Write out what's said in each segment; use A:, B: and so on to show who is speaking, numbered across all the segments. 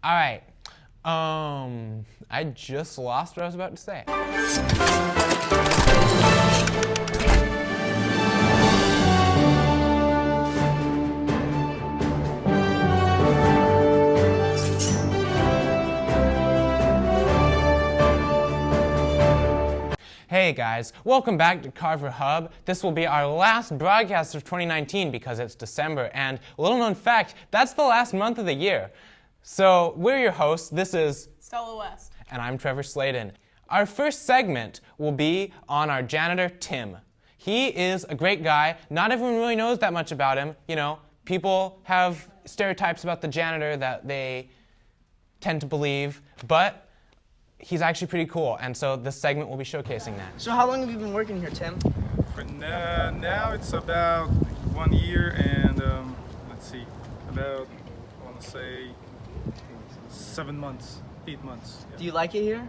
A: All right. I just lost what I was about to say. Hey guys, welcome back to Carver Hub. This will be our last broadcast of 2019 because it's December, and a little known fact, that's the last month of the year. So we're your hosts. This is
B: Stella West.
A: And I'm Trevor Sladen. Our first segment will be on our janitor, Tim. He is a great guy. Not everyone really knows that much about him. You know, people have stereotypes about the janitor that they tend to believe, but he's actually pretty cool, and so this segment will be showcasing that.
C: So how long have you been working here, Tim?
D: For now it's about 1 year and, let's see, about, I want to say, 7 months, 8 months. Yeah.
C: Do you like it here?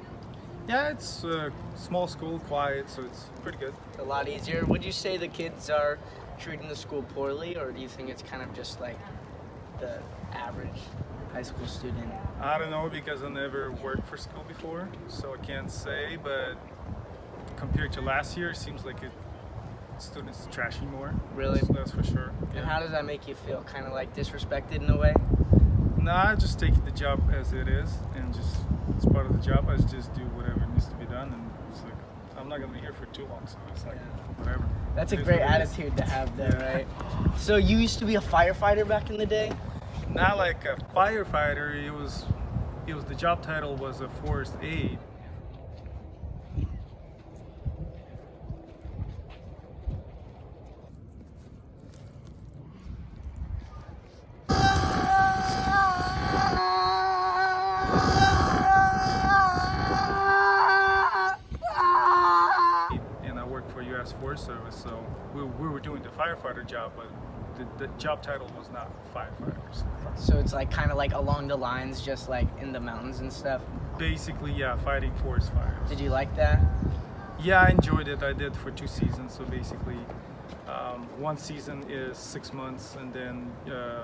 D: Yeah, it's a small school, quiet, so it's pretty good.
C: A lot easier. Would you say the kids are treating the school poorly, or do you think it's kind of just like the average high school student?
D: I don't know because I never worked for school before, so I can't say, but compared to last year, it seems like students trashing more.
C: Really?
D: So that's for sure.
C: And how does that make you feel? Kind of like disrespected in a way?
D: Nah, I just take the job as it is, and just it's part of the job. I just do whatever needs to be done, and it's like I'm not gonna be here for too long, so it's like whatever.
C: That's a great attitude to have there, right? So you used to be a firefighter back in the day?
D: Not like a firefighter. It was the job title was a forest aide. And I worked for U.S. Forest Service, so we were doing the firefighter job, but the job title was not firefighters.
C: So it's like kind of like along the lines, just like in the mountains and stuff?
D: Basically, yeah, fighting forest fires.
C: Did you like that?
D: Yeah, I enjoyed it. I did for 2 seasons, so basically one season is 6 months, and then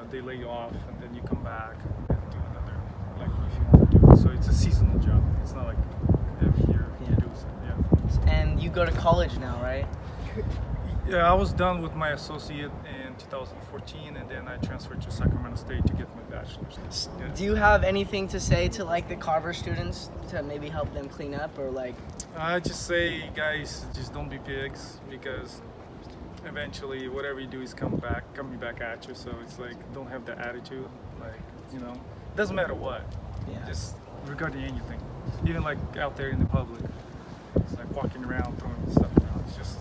D: they lay you off, and then you come back and do another, like if you want to do it. So it's a seasonal job. It's not like every year you do it. Yeah.
C: And you go to college now, right?
D: Yeah, I was done with my associate in 2014, and then I transferred to Sacramento State to get my bachelor's. Yeah.
C: Do you have anything to say to like the Carver students to maybe help them clean up, or like?
D: I just say, guys, just don't be pigs, because eventually whatever you do is coming back at you. So it's like, don't have that attitude. Like, you know, doesn't matter what.
C: Yeah.
D: Just regarding anything, even like out there in the public, like walking around throwing stuff around. It's just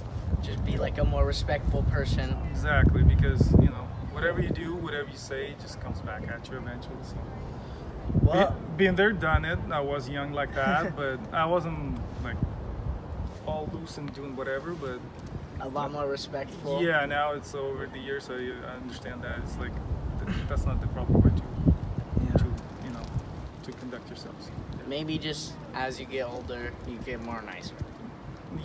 C: be like a more respectful person.
D: exactly, because you know, whatever you do, whatever you say, it just comes back at you eventually. So.
C: Well,
D: Being there, done it. I was young like that, but I wasn't like all loose and doing whatever. But
C: a lot more respectful.
D: yeah, now it's over the years, so I understand that it's like that's not the proper way to you know, to conduct yourselves.
C: Maybe just as you get older, you get more nicer.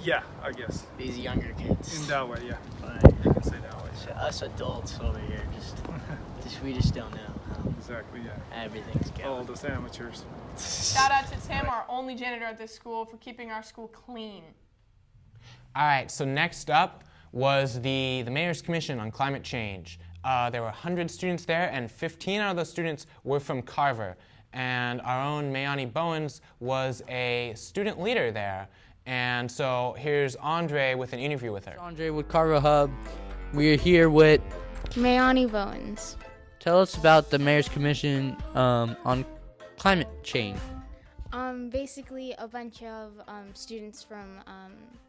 D: Yeah, I guess
C: These younger kids.
D: in that way, yeah,
C: Right.
D: you can say that way.
C: So us adults over here, we just don't know how
D: Exactly, yeah.
C: everything's going.
D: All those amateurs.
B: Shout out to Tim, our only janitor at this school, for keeping our school clean.
A: All right, so next up was the Mayor's Commission on Climate Change. There were 100 students there, and 15 out of those students were from Carver. And our own Mayani Bowens was a student leader there. And so here's Andre with an interview with her.
E: Andre with Carver Hub. We're here with.
F: Mayani Bowens.
E: Tell us about the Mayor's Commission on climate change.
F: Basically, a bunch of students from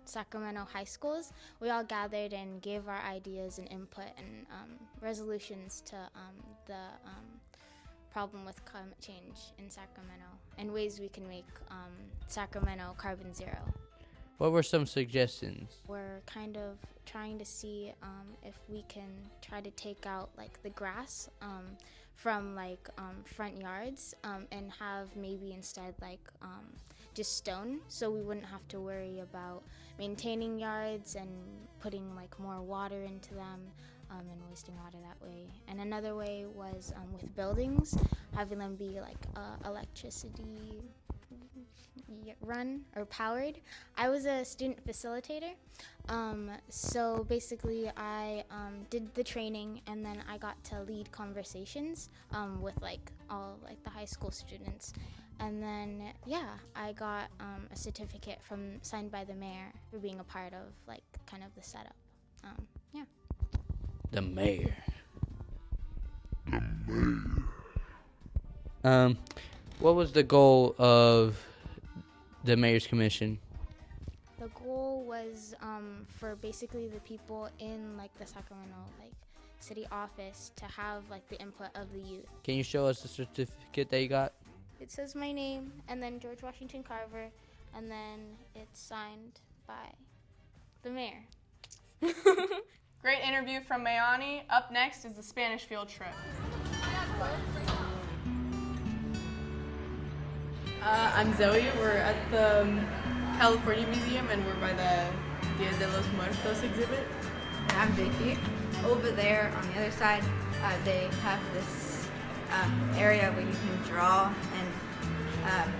F: Sacramento high schools, we all gathered and gave our ideas and input and resolutions to the problem with climate change in Sacramento and ways we can make Sacramento carbon zero.
E: What were some suggestions?
F: We're kind of trying to see if we can try to take out like the grass from like front yards and have maybe instead like just stone, so we wouldn't have to worry about maintaining yards and putting like more water into them. and wasting water that way. And another way was with buildings, having them be like electricity run or powered. I was a student facilitator, so basically I did the training, and then I got to lead conversations with like all like the high school students, and then I got a certificate signed by the mayor for being a part of like kind of the setup.
E: The mayor. What was the goal of the mayor's commission?
F: The goal was for basically the people in like the Sacramento like city office to have like the input of the youth.
E: Can you show us the certificate that you got?
F: It says my name and then George Washington Carver, and then it's signed by the mayor.
B: Great interview from Mayani. Up next is the Spanish field trip.
G: I'm Zoe. We're at the California Museum, and we're by the Dia de los Muertos exhibit.
H: And I'm Vicky. Over there on the other side, they have this area where you can draw and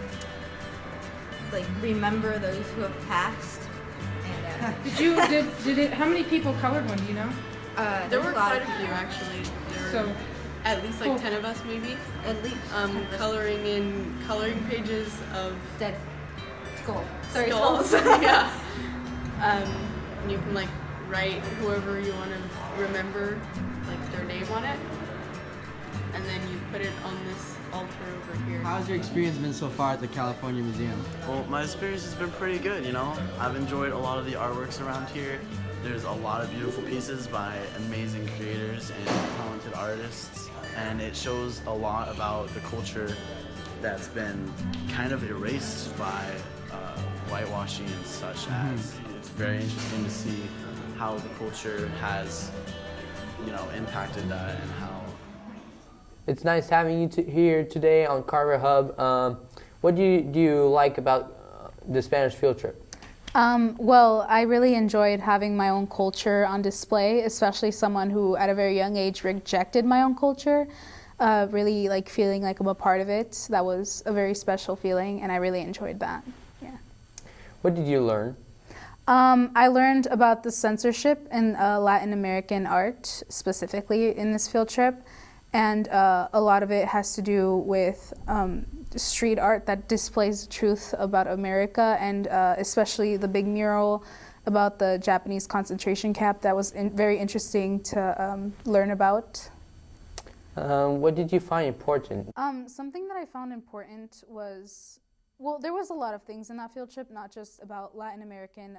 H: like remember those who have passed. And
I: Did it? How many people colored one? Do you know?
G: There were quite a few actually. There were at least like 10 of us maybe.
H: At least
G: coloring pages of
H: dead skulls.
G: skulls. Yeah. And you can like write whoever you want to remember, like their name on it, and then you put it on this altar over here.
J: How's your experience been so far at the California Museum?
K: Well, my experience has been pretty good, you know. I've enjoyed a lot of the artworks around here. There's a lot of beautiful pieces by amazing creators and talented artists, and it shows a lot about the culture that's been kind of erased by whitewashing and such as. It's very interesting to see how the culture has, you know, impacted that and how.
L: It's nice having you here today on Carver Hub. What do you like about the Spanish field trip?
M: Well, I really enjoyed having my own culture on display, especially someone who at a very young age rejected my own culture. Really like feeling like I'm a part of it. That was a very special feeling, and I really enjoyed that. Yeah.
L: What did you learn?
M: I learned about the censorship in Latin American art, specifically in this field trip. And a lot of it has to do with street art that displays the truth about America, and especially the big mural about the Japanese concentration camp. That was very interesting to learn about.
L: What did you find important?
M: Something that I found important was, well, there was a lot of things in that field trip, not just about Latin American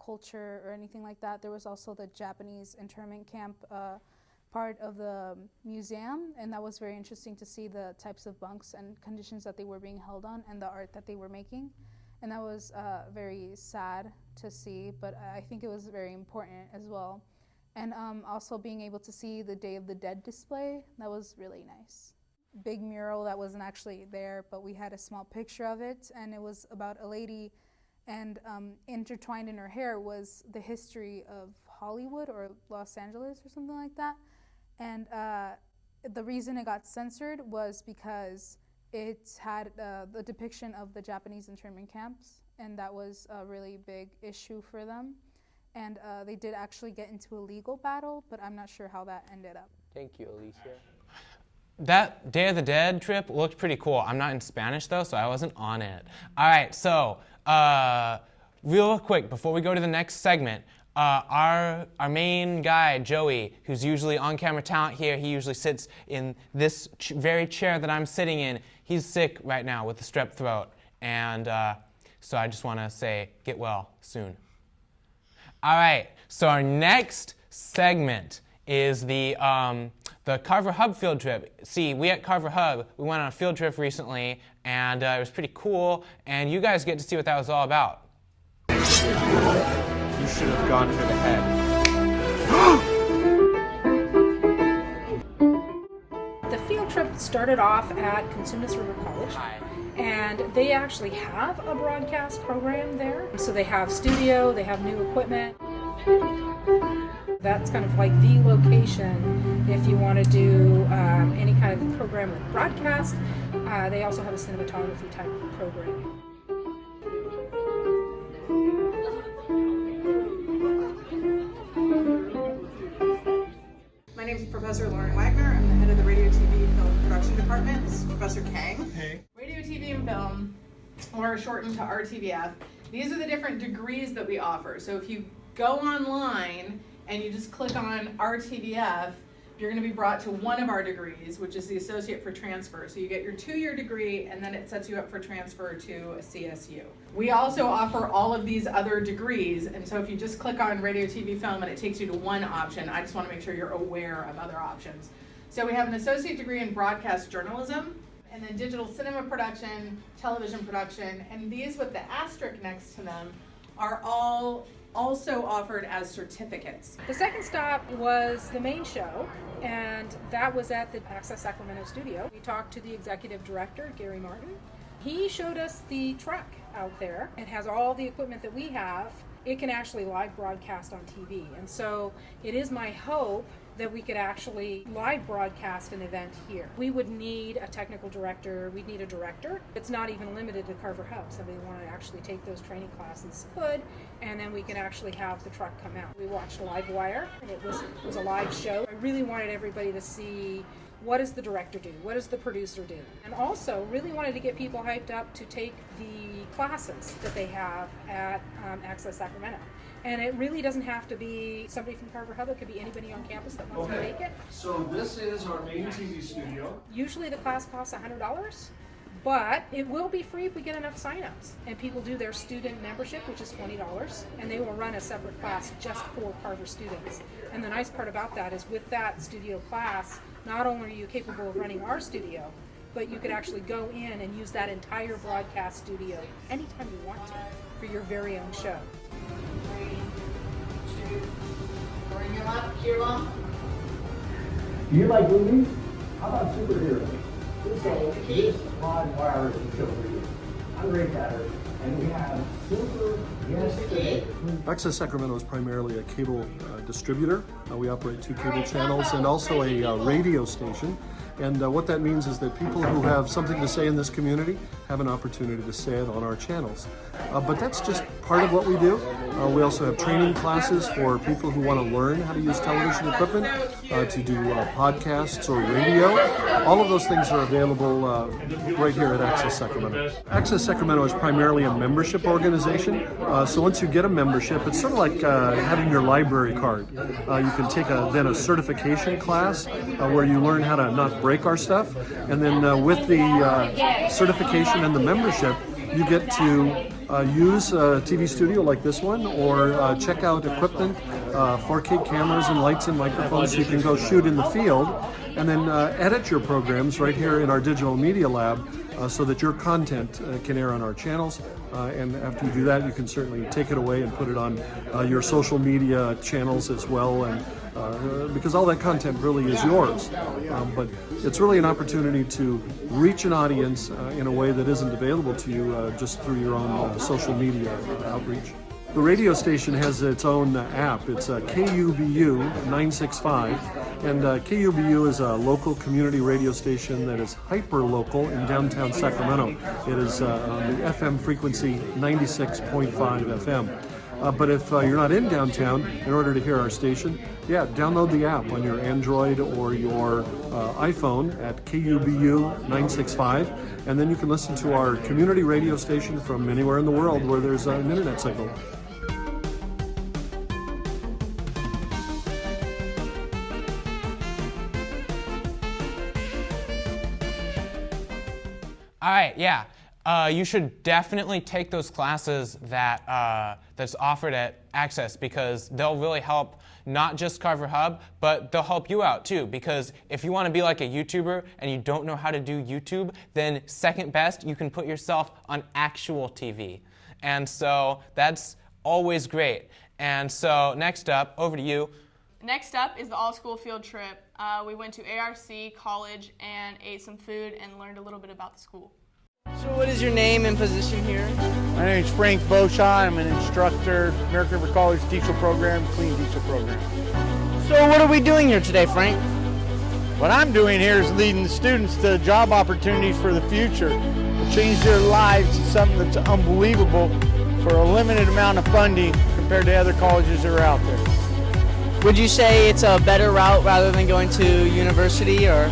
M: culture or anything like that. There was also the Japanese internment camp part of the museum, and that was very interesting to see the types of bunks and conditions that they were being held on and the art that they were making. And that was very sad to see, but I think it was very important as well. And also being able to see the Day of the Dead display, that was really nice. Big mural that wasn't actually there, but we had a small picture of it, and it was about a lady, and intertwined in her hair was the history of Hollywood or Los Angeles or something like that. And the reason it got censored was because it had the depiction of the Japanese internment camps, and that was a really big issue for them. And they did actually get into a legal battle, but I'm not sure how that ended up.
L: Thank you, Alicia.
A: That Day of the Dead trip looked pretty cool. I'm not in Spanish though, so I wasn't on it. All right, so real quick, before we go to the next segment, our main guy, Joey, who's usually on-camera talent here, he usually sits in this very chair that I'm sitting in. He's sick right now with the strep throat, and so I just want to say, get well soon. All right, so our next segment is the Carver Hub field trip. See, we at Carver Hub, we went on a field trip recently, and it was pretty cool, and you guys get to see what that was all about.
K: You should have gone for the head.
I: The field trip started off at Cosumnes River College. And they actually have a broadcast program there. So they have studio, they have new equipment. That's kind of like the location if you want to do any kind of program with broadcast. They also have a cinematography type program.
N: My name is Professor Lauren Wagner. I'm the head of the Radio, TV, Film Production Department. This is Professor Kang.
D: Hey.
N: Radio, TV, and Film, or shortened to RTVF. These are the different degrees that we offer. So if you go online and you just click on RTVF, you're going to be brought to one of our degrees, which is the Associate for Transfer. So you get your 2-year degree, and then it sets you up for transfer to a CSU. We also offer all of these other degrees, and so if you just click on Radio, TV, Film, and it takes you to one option, I just want to make sure you're aware of other options. So we have an associate degree in broadcast journalism, and then digital cinema production, television production, and these with the asterisk next to them are all also offered as certificates.
I: The second stop was the main show, and that was at the Access Sacramento studio. We talked to the executive director, Gary Martin. He showed us the truck out there. It has all the equipment that we have. It can actually live broadcast on TV, and so it is my hope that we could actually live broadcast an event here. We would need a technical director, we'd need a director. It's not even limited to Carver Hub. Somebody want to actually take those training classes could, and then we can actually have the truck come out. We watched Live Wire, and it was a live show. I really wanted everybody to see, what does the director do? What does the producer do? And also really wanted to get people hyped up to take the classes that they have at Access Sacramento. And it really doesn't have to be somebody from Carver Hub. It could be anybody on campus that wants to take it.
O: So this is our main TV studio.
I: Usually the class costs $100, but it will be free if we get enough signups. And people do their student membership, which is $20, and they will run a separate class just for Carver students. And the nice part about that is with that studio class, not only are you capable of running our studio, but you could actually go in and use that entire broadcast studio anytime you want to for your very own show.
N: 3, 2, bring him up, Kira.
O: Do you like movies? How about superheroes? So this live wire is a show for you. I'm Ray Tatter, and we have super guests today.
P: Access Sacramento is primarily a cable distributor. We operate 2 cable channels and also a radio station. And what that means is that people who have something to say in this community have an opportunity to say it on our channels. But that's just part of what we do. We also have training classes for people who want to learn how to use television equipment, to do podcasts or radio. All of those things are available right here at Access Sacramento. Access Sacramento is primarily a membership organization. So once you get a membership, it's sort of like having your library card. You can take then a certification class where you learn how to not break our stuff, and then with the certification and the membership, you get to use a TV studio like this one, or check out equipment, 4K cameras and lights and microphones, so you can go shoot in the field, and then edit your programs right here in our digital media lab, so that your content can air on our channels. And after you do that, you can certainly take it away and put it on your social media channels as well, and because all that content really is yours. But it's really an opportunity to reach an audience in a way that isn't available to you just through your own social media outreach. The radio station has its own app. It's KUBU 965, and KUBU is a local community radio station that is hyper-local in downtown Sacramento. It is on the FM frequency 96.5 FM. But if you're not in downtown, in order to hear our station, download the app on your Android or your iPhone at KUBU 965, and then you can listen to our community radio station from anywhere in the world where there's an internet signal.
A: All right, yeah. You should definitely take those classes that's offered at Access, because they'll really help not just Carver Hub, but they'll help you out too. Because if you want to be like a YouTuber and you don't know how to do YouTube, then second best, you can put yourself on actual TV. And so that's always great. And so next up, over to you.
B: Next up is the all-school field trip. We went to ARC College and ate some food and learned a little bit about the school.
C: So what is your name and position here?
Q: My name is Frank Beauchamp. I'm an instructor, American River College Diesel Program, Clean Diesel Program.
C: So what are we doing here today, Frank?
Q: What I'm doing here is leading the students to job opportunities for the future, to change their lives to something that's unbelievable for a limited amount of funding compared to other colleges that are out there.
C: Would you say it's a better route rather than going to university, or?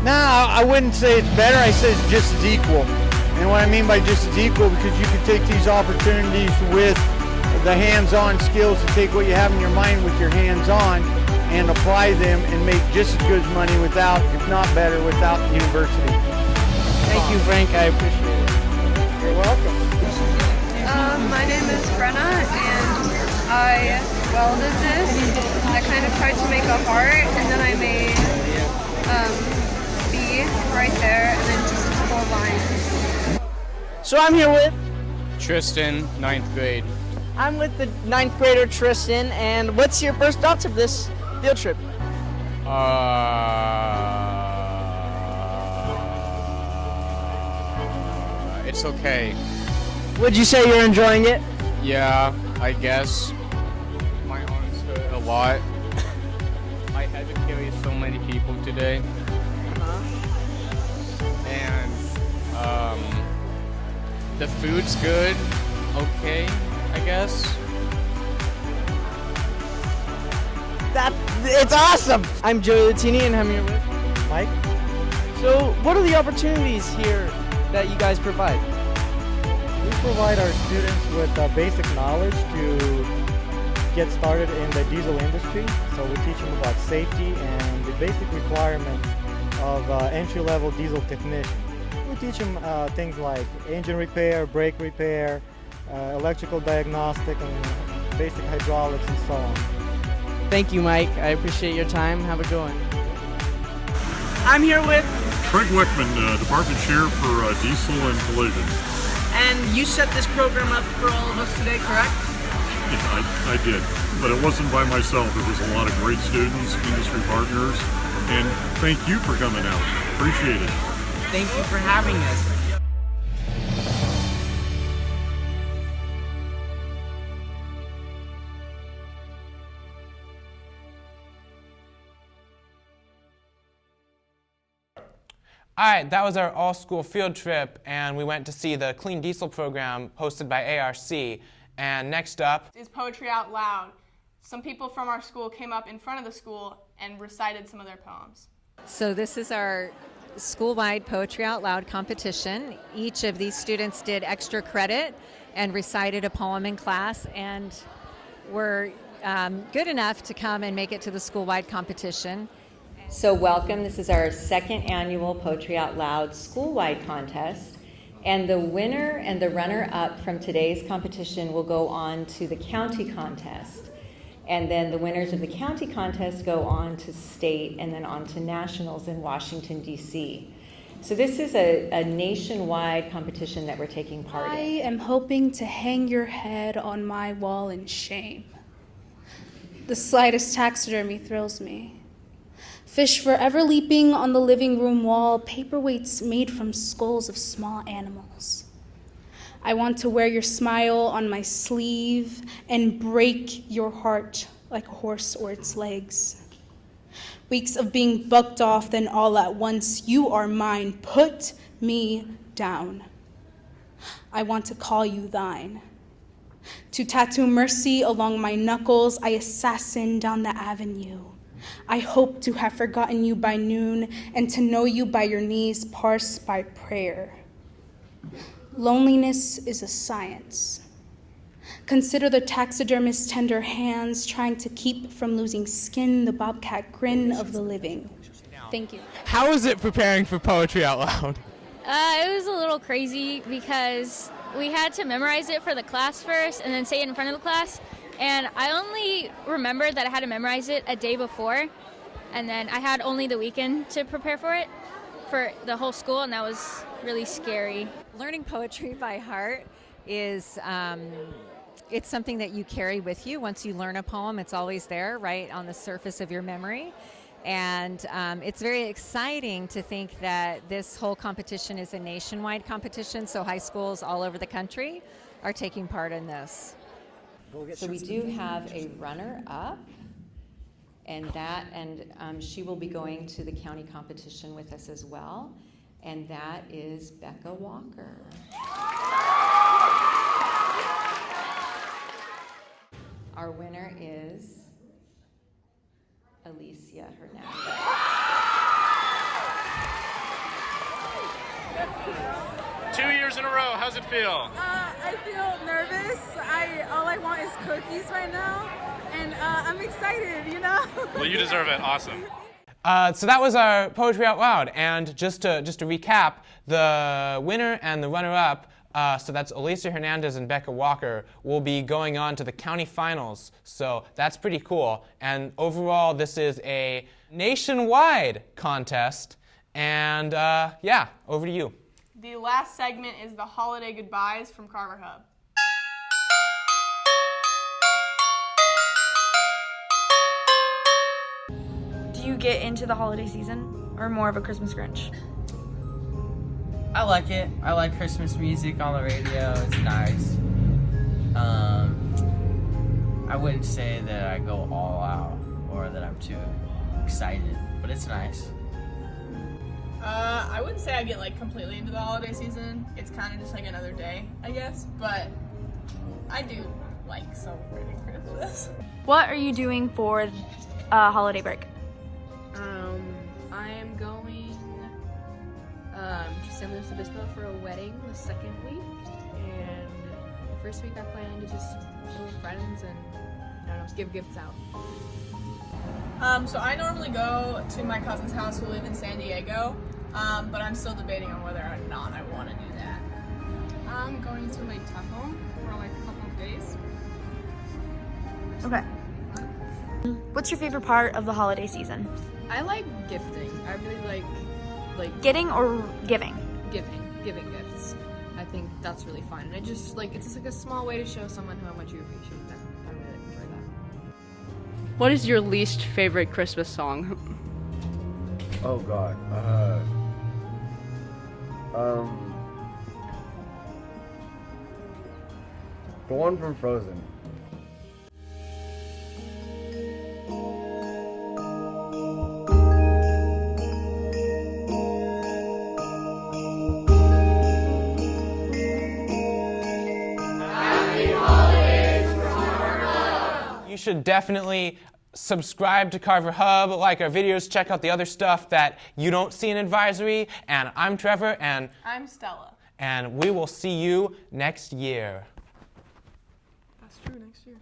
Q: No, I wouldn't say it's better. I say it's just as equal. And what I mean by just as equal, because you can take these opportunities with the hands-on skills to take what you have in your mind with your hands-on and apply them and make just as good money without, if not better, without university.
C: Thank you, Frank. I appreciate it.
Q: You're welcome.
R: My name is Brenna, and I welded this. I kind of tried to make a heart, and then I made B right there, and then just 4 lines.
C: So I'm here with
S: Tristan, 9th grade.
C: I'm with the 9th grader Tristan, and what's your first thoughts of this field trip?
S: It's okay.
C: Would you say you're enjoying it?
S: Yeah, I guess. My arms hurt a lot. I had to carry so many people today. And the food's good. Okay, I guess.
C: It's awesome! I'm Joey Latini, and I'm here with
T: Mike.
C: So what are the opportunities here that you guys provide?
T: We provide our students with basic knowledge to get started in the diesel industry. So we teach them about safety and the basic requirements of entry-level diesel technician. We teach them things like engine repair, brake repair, electrical diagnostic, and basic hydraulics and so on.
C: Thank you, Mike. I appreciate your time. Have a good one. I'm here with
U: Craig Wickman, Department Chair for Diesel and Collision.
C: And you set this program up for all of us today, correct?
U: Yeah, I did, but it wasn't by myself. There was a lot of great students, industry partners, and thank you for coming out. Appreciate it.
C: Thank you for having us.
A: All right, that was our all-school field trip, and we went to see the Clean Diesel program hosted by ARC. And next up
B: is Poetry Out Loud. Some people from our school came up in front of the school and recited some of their poems.
V: So this is our school-wide Poetry Out Loud competition. Each of these students did extra credit and recited a poem in class, and were good enough to come and make it to the school-wide competition.
W: So welcome, this is our 2nd annual Poetry Out Loud school-wide contest, and the winner and the runner-up from today's competition will go on to the county contest, and then the winners of the county contest go on to state and then on to nationals in Washington, D.C. So this is a nationwide competition that we're taking part in.
M: I am hoping to hang your head on my wall in shame. The slightest taxidermy thrills me. Fish forever leaping on the living room wall, paperweights made from skulls of small animals. I want to wear your smile on my sleeve and break your heart like a horse or its legs. Weeks of being bucked off, then all at once, you are mine, put me down. I want to call you thine. To tattoo mercy along my knuckles, I assassin down the avenue. I hope to have forgotten you by noon and to know you by your knees parsed by prayer. Loneliness is a science. Consider the taxidermist's tender hands trying to keep from losing skin the bobcat grin of the living. Thank you.
A: How was it preparing for Poetry Out Loud?
X: It was a little crazy because we had to memorize it for the class first and then say it in front of the class. And I only remembered that I had to memorize it a day before, and then I had only the weekend to prepare for it for the whole school, and that was really scary.
V: Learning poetry by heart is it's something that you carry with you. Once you learn a poem, it's always there, right on the surface of your memory. And it's very exciting to think that this whole competition is a nationwide competition, so high schools all over the country are taking part in this.
W: So we do have a runner-up, and she will be going to the county competition with us as well, and that is Becca Walker. Our winner is Alicia Hernandez.
E: 2 years in a row, how's it feel?
F: I feel nervous. All I want is cookies right now, and I'm excited, you know?
E: Well, you deserve it. Awesome.
A: So that was our Poetry Out Loud, and just to recap, the winner and the runner-up, so that's Alicia Hernandez and Becca Walker, will be going on to the county finals, so that's pretty cool. And overall, this is a nationwide contest, and yeah, over to you.
B: The last segment is the holiday goodbyes from Carver Hub.
G: Do you get into the holiday season or more of a Christmas Grinch?
C: I like it. I like Christmas music on the radio. It's nice. I wouldn't say that I go all out or that I'm too excited, but it's nice.
B: I wouldn't say I get like completely into the holiday season. It's kind of just like another day, I guess. But I do like celebrating Christmas.
G: What are you doing for holiday break?
H: I am going to San Luis Obispo for a wedding the second week, and the first week I plan to just chill with friends and I don't know, give gifts out.
B: So I normally go to my cousin's house who live in San Diego, but I'm still debating on whether or not I want to do that.
H: I'm going to my Tahoe for like a couple of days.
G: Okay. What's your favorite part of the holiday season?
H: I like gifting. I really like
G: Getting or giving?
H: Giving gifts. I think that's really fun. And it's just like a small way to show someone how much you appreciate them. I really enjoy that.
Y: What is your least favorite Christmas song?
Z: Oh God. The one from Frozen.
A: You should definitely subscribe to Carver Hub, like our videos, check out the other stuff that you don't see in Advisory. And I'm Trevor, and
B: I'm Stella.
A: And we will see you next year.
B: That's true, next year.